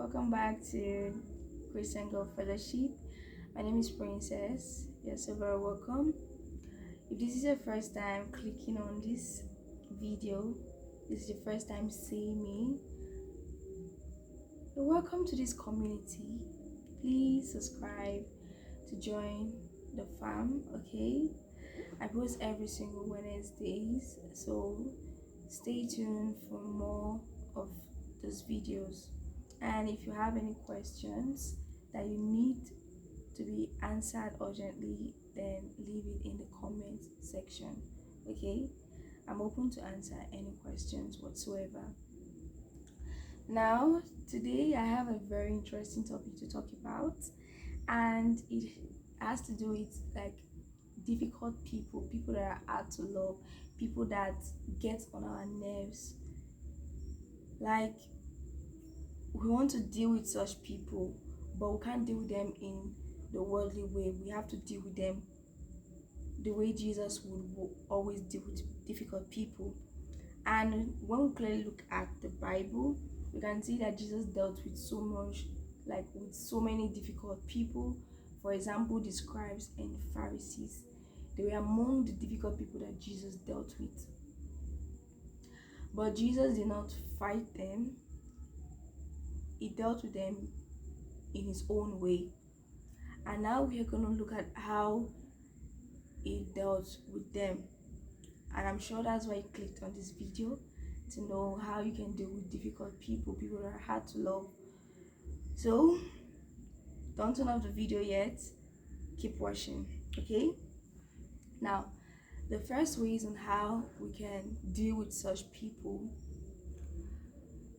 Welcome back to Christian Girl Fellowship. My name is Princess. You're so very welcome. If this is your first time clicking on this video, this is your first time seeing me, you're welcome to this community. Please subscribe to join the fam, okay? I post every single Wednesdays, so stay tuned for more of those videos. And if you have any questions that you need to be answered urgently, then leave it in the comment section, okay? I'm open to answer any questions whatsoever. Now today I have a very interesting topic to talk about, and it has to do with like difficult people that are hard to love, people that get on our nerves. Like, we want to deal with such people, but we can't deal with them in the worldly way. We have to deal with them the way Jesus would always deal with difficult people. And when we clearly look at the Bible, we can see that Jesus dealt with so much, like with so many difficult people. For example, the scribes and Pharisees, they were among the difficult people that Jesus dealt with. But Jesus did not fight them. He dealt with them in his own way. And now we are going to look at how he dealt with them. And I'm sure that's why you clicked on this video, to know how you can deal with difficult people that are hard to love. So don't turn off the video yet, keep watching, okay? Now, the first ways on how we can deal with such people.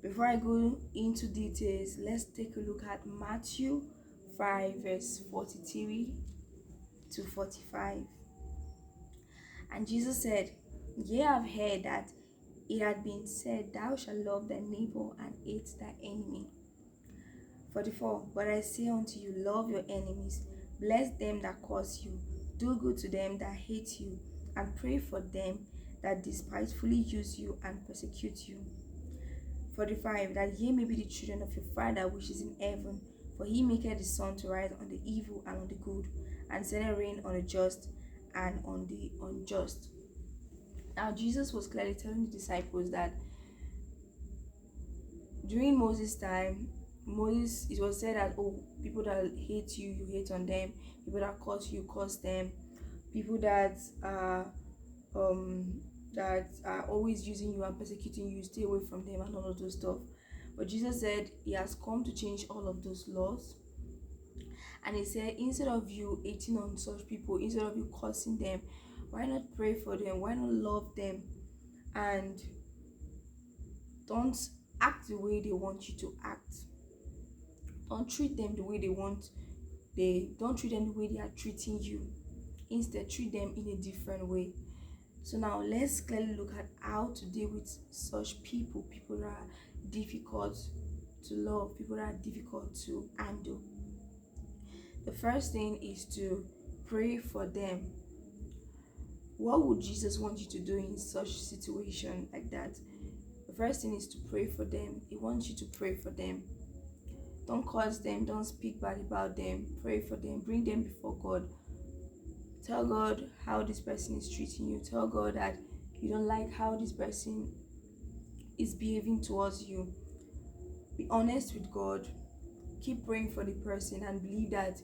Before I go into details, let's take a look at Matthew 5 verse 43 to 45. And Jesus said, "Ye have heard that it had been said, Thou shalt love thy neighbor and hate thy enemy. 44. But I say unto you, love your enemies, bless them that curse you, do good to them that hate you, and pray for them that despitefully use you and persecute you. 45. That ye may be the children of your Father which is in heaven, for he maketh the sun to rise on the evil and on the good, and sendeth rain on the just and on the unjust." Now Jesus was clearly telling the disciples that during Moses' time, it was said that, oh, people that hate you, you hate on them, people that curse you, curse them, people that are always using you and persecuting you, stay away from them, and all of those stuff. But Jesus said he has come to change all of those laws. And he said, instead of you hating on such people, instead of you cursing them, why not pray for them? Why not love them? And don't act the way they want you to act. Don't treat them the way don't treat them the way they are treating you. Instead, treat them in a different way. So now let's clearly look at how to deal with such people that are difficult to love, people that are difficult to handle. The first thing is to pray for them. What would Jesus want you to do in such situation like that? The first thing is to pray for them. He wants you to pray for them. Don't curse them, don't speak bad about them. Pray for them, bring them before God. Tell God how this person is treating you. Tell God that you don't like how this person is behaving towards you. Be honest with God. Keep praying for the person and believe that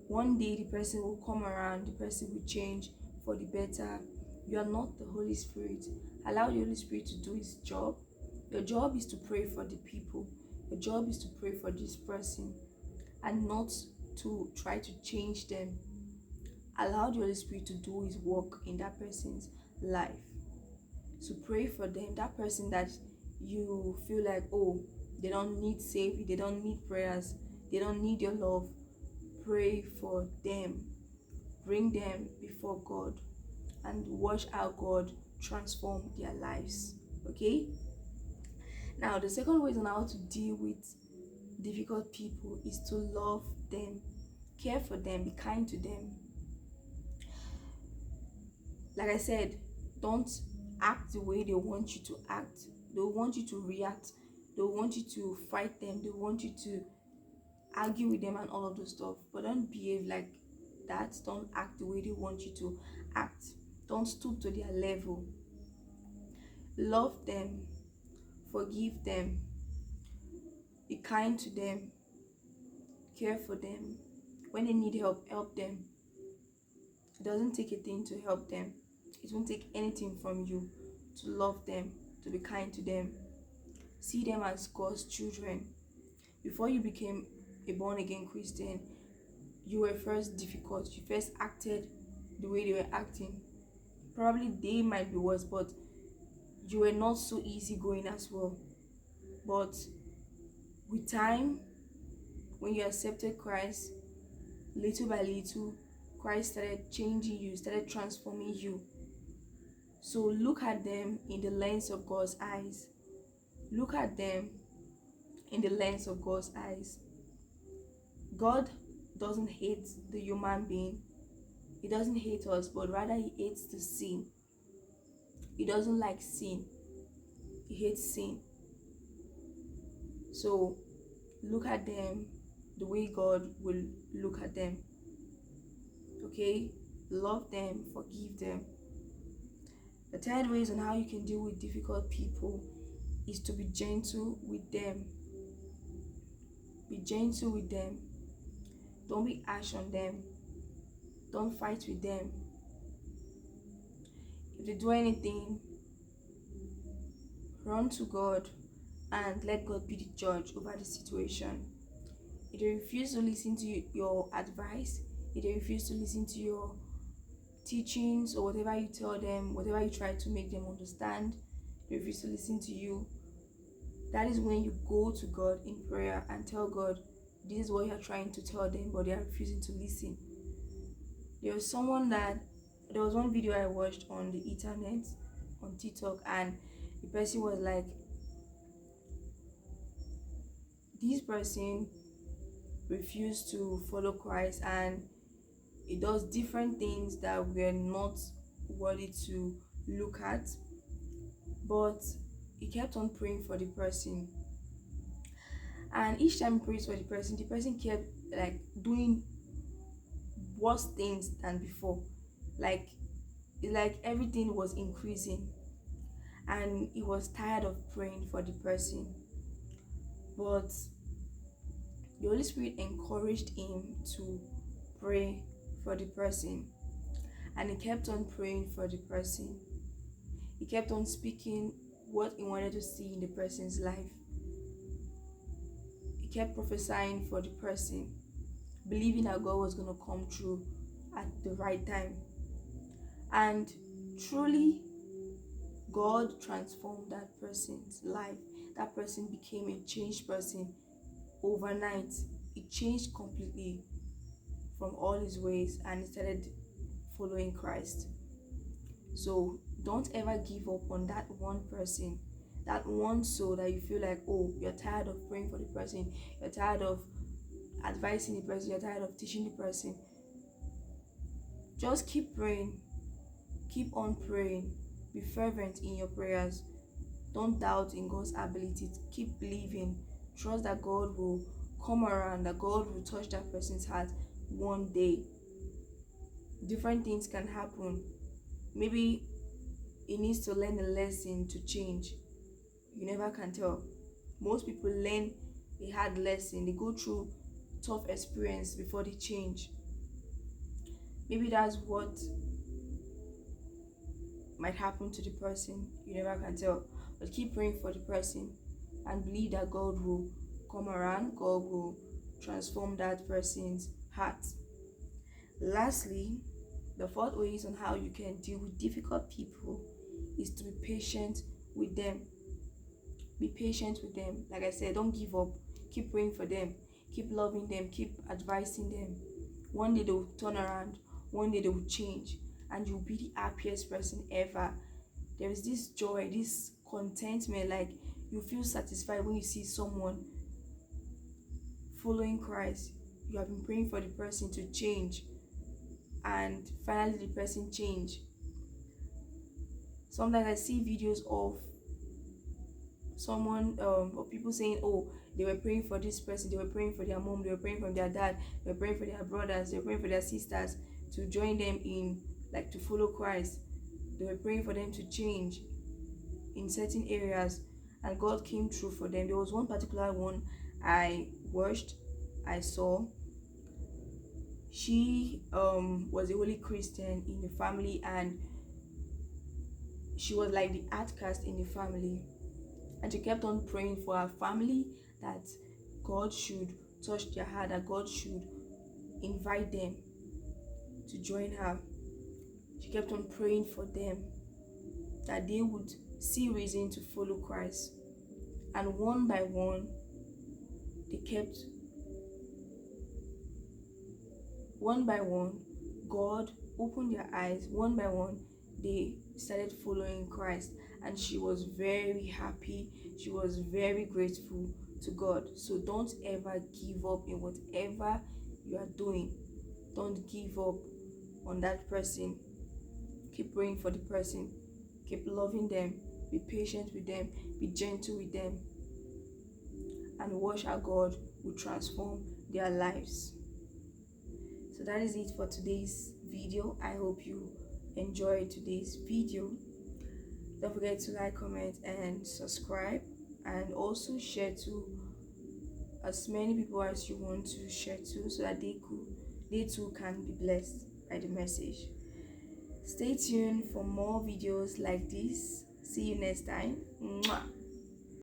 one day the person will come around, the person will change for the better. You are not the Holy Spirit. Allow the Holy Spirit to do his job. Your job is to pray for the people. Your job is to pray for this person and not to try to change them. Allow the Holy Spirit to do his work in that person's life. So pray for them. That person that you feel like, oh, they don't need saving, they don't need prayers, they don't need your love. Pray for them. Bring them before God and watch how God transform their lives. Okay? Now, the second way on how to deal with difficult people is to love them, care for them, be kind to them. Like I said, don't act the way they want you to act. They want you to react They want you to fight them, they want you to argue with them and all of those stuff. But don't behave like that. Don't act the way they want you to act. Don't stoop to their level. Love them, forgive them, be kind to them, care for them. When they need help, help them. It doesn't take a thing to help them. It won't take anything from you to love them, to be kind to them. See them as God's children. Before you became a born again Christian, you were first difficult. You first acted the way they were acting. Probably they might be worse, but you were not so easygoing as well. But with time, when you accepted Christ, little by little, Christ started changing you, started transforming you. So look at them in the lens of God's eyes. Look at them in the lens of God's eyes. God doesn't hate the human being. He doesn't hate us, but rather he hates the sin. He doesn't like sin. He hates sin. So look at them the way God will look at them. Okay? Love them, forgive them. The third ways on how you can deal with difficult people is to be gentle with them. Be gentle with them. Don't be harsh on them. Don't fight with them. If they do anything, run to God and let God be the judge over the situation. If they refuse to listen to your advice, if they refuse to listen to your teachings or whatever you tell them, whatever you try to make them understand, they refuse to listen to you, that is when you go to God in prayer and tell God, this is what you're trying to tell them, but they are refusing to listen. There was one video I watched on the internet, on TikTok, and the person was like, this person refused to follow Christ and it does different things that we're not worthy to look at, but he kept on praying for the person, and each time he prays for the person kept like doing worse things than before. Like everything was increasing, and he was tired of praying for the person. But the Holy Spirit encouraged him to pray for the person, and he kept on praying for the person. He kept on speaking what he wanted to see in the person's life. He kept prophesying for the person, believing that God was going to come through at the right time. And truly, God transformed that person's life. That person became a changed person overnight. It changed completely from all his ways and he started following Christ. So don't ever give up on that one person, that one soul that you feel like, oh, you're tired of praying for the person, you're tired of advising the person, you're tired of teaching the person. Just keep praying. Keep on praying. Be fervent in your prayers. Don't doubt in God's ability. Keep believing. Trust that God will come around, that God will touch that person's heart one day. Different things can happen. Maybe he needs to learn a lesson to change. You never can tell. Most people learn a hard lesson. They go through tough experience before they change. Maybe that's what might happen to the person. You never can tell. But keep praying for the person and believe that God will come around. God will transform that person's heart. Lastly, the fourth way is on how you can deal with difficult people is to be patient with them. Be patient with them. Like I said, don't give up. Keep praying for them. Keep loving them. Keep advising them. One day they will turn around. One day they will change. And you'll be the happiest person ever. There is this joy, this contentment. Like you feel satisfied when you see someone following Christ. You have been praying for the person to change. And finally the person change. Sometimes I see videos of someone or people saying, oh, they were praying for this person, they were praying for their mom, they were praying for their dad, they were praying for their brothers, they were praying for their sisters to join them in, like, to follow Christ. They were praying for them to change in certain areas, and God came through for them. There was one particular one I watched, I saw. She was a holy Christian in the family, and she was like the outcast in the family, and she kept on praying for her family that God should touch their heart, that God should invite them to join her. She kept on praying for them that they would see reason to follow Christ. And one by one, God opened their eyes. One by one, they started following Christ, and she was very happy. She was very grateful to God. So don't ever give up in whatever you are doing. Don't give up on that person. Keep praying for the person. Keep loving them. Be patient with them. Be gentle with them. And watch how God will transform their lives. So that is it for today's video. I hope you enjoyed today's video. Don't forget to like, comment, and subscribe, and also share to as many people as you want to share to, so that they too can be blessed by the message. Stay tuned for more videos like this. See you next time. Mwah.